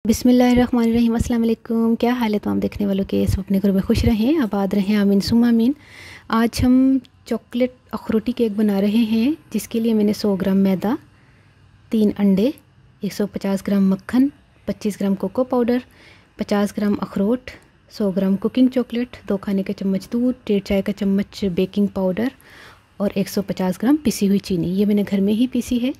बिस्मिल्लाहिर्रहमानिर्रहीम, अस्सलाम वालेकुम। क्या हाल है तमाम देखने वालों के? सब अपने घर में खुश रहें, आबाद रहें, आमीन सुम्मा आमीन। आज हम चॉकलेट अखरोटी केक बना रहे हैं, जिसके लिए मैंने 100 ग्राम मैदा, 3 अंडे, 150 ग्राम मक्खन, 25 ग्राम कोको पाउडर, 50 ग्राम अखरोट, 100 ग्राम कुकिंग चॉकलेट, 2 खाने के चम्मच दूध, 1.5 चाय का चम्मच बेकिंग पाउडर और 150 ग्राम पिसी हुई चीनी। ये मैंने घर में ही पीसी है।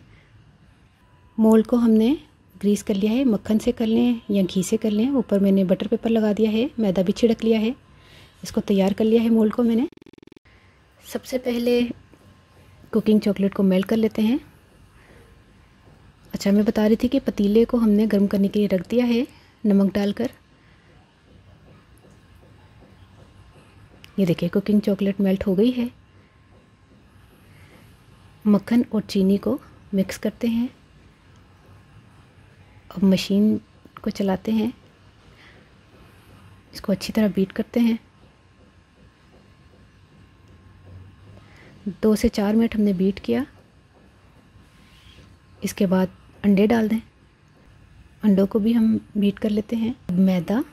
मोल्ड को हमने ग्रीस कर लिया है, मक्खन से कर लें या घी से कर लें। ऊपर मैंने बटर पेपर लगा दिया है, मैदा भी छिड़क लिया है। इसको तैयार कर लिया है मोल्ड को मैंने। सबसे पहले कुकिंग चॉकलेट को मेल्ट कर लेते हैं। अच्छा, मैं बता रही थी कि पतीले को हमने गर्म करने के लिए रख दिया है नमक डालकर। ये देखिए कुकिंग चॉकलेट मेल्ट हो गई है। मक्खन और चीनी को मिक्स करते हैं। अब मशीन को चलाते हैं, इसको अच्छी तरह बीट करते हैं। 2 से 4 मिनट हमने बीट किया। इसके बाद अंडे डाल दें। अंडों को भी हम बीट कर लेते हैं। मैदा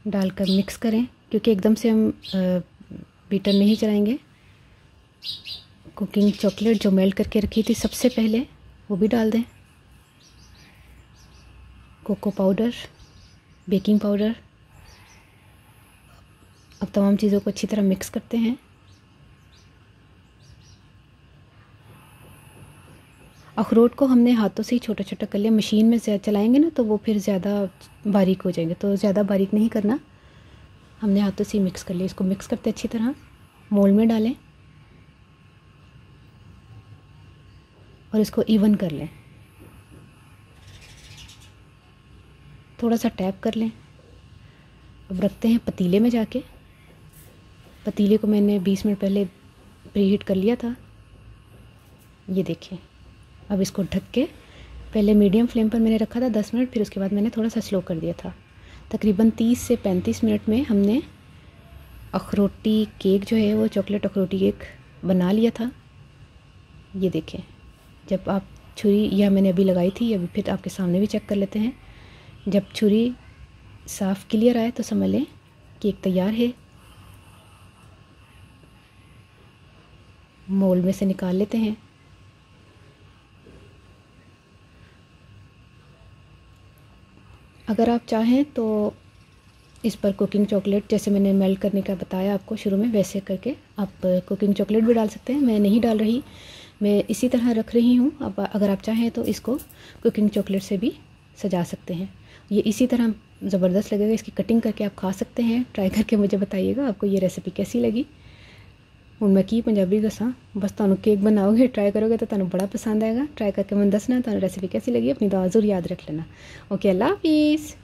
डालकर मिक्स करें, क्योंकि एकदम से हम बीटर नहीं चलाएंगे। कुकिंग चॉकलेट जो मेल्ट करके रखी थी सबसे पहले, वो भी डाल दें। Cocoa powder, baking powder. अब तमाम चीज़ों को अच्छी तरह मिक्स करते हैं। अखरोट को हमने हाथों से ही छोटा छोटा कर लिया। मशीन में चलाएंगे ना तो वो फिर ज़्यादा बारीक हो जाएंगे, तो ज़्यादा बारीक नहीं करना, हमने हाथों से ही मिक्स कर लिया। इसको मिक्स करते अच्छी तरह, मोल्ड में डालें और इसको इवन कर लें। थोड़ा सा टैप कर लें। अब रखते हैं पतीले में जाके। पतीले को मैंने 20 मिनट पहले प्रीहीट कर लिया था। ये देखिए, अब इसको ढक के, पहले मीडियम फ्लेम पर मैंने रखा था 10 मिनट, फिर उसके बाद मैंने थोड़ा सा स्लो कर दिया था। तकरीबन 30 से 35 मिनट में हमने अखरोटी केक जो है वो चॉकलेट अखरोटी केक बना लिया था। ये देखें, जब आप छुरी, यह मैंने अभी लगाई थी, अभी फिर आपके सामने भी चेक कर लेते हैं। जब छुरी साफ़ क्लियर आए तो समझ लें केक तैयार है। मोल्ड में से निकाल लेते हैं। अगर आप चाहें तो इस पर कुकिंग चॉकलेट, जैसे मैंने मेल्ट करने का बताया आपको शुरू में, वैसे करके आप कुकिंग चॉकलेट भी डाल सकते हैं। मैं नहीं डाल रही, मैं इसी तरह रख रही हूँ। अब अगर आप चाहें तो इसको कुकिंग चॉकलेट से भी सजा सकते हैं। ये इसी तरह ज़बरदस्त लगेगा। इसकी कटिंग करके आप खा सकते हैं। ट्राई करके मुझे बताइएगा आपको ये रेसिपी कैसी लगी। हूँ मैं की पंजाबी दसा, बस तुहानू केक बनाओगे, ट्राई करोगे तो तुहानू बड़ा पसंद आएगा। ट्राई करके मैं दसना तुहानू रेसिपी कैसी लगी। अपनी दुआ ज़रूर याद रख लेना। ओके, अल्लाह हाफिज़।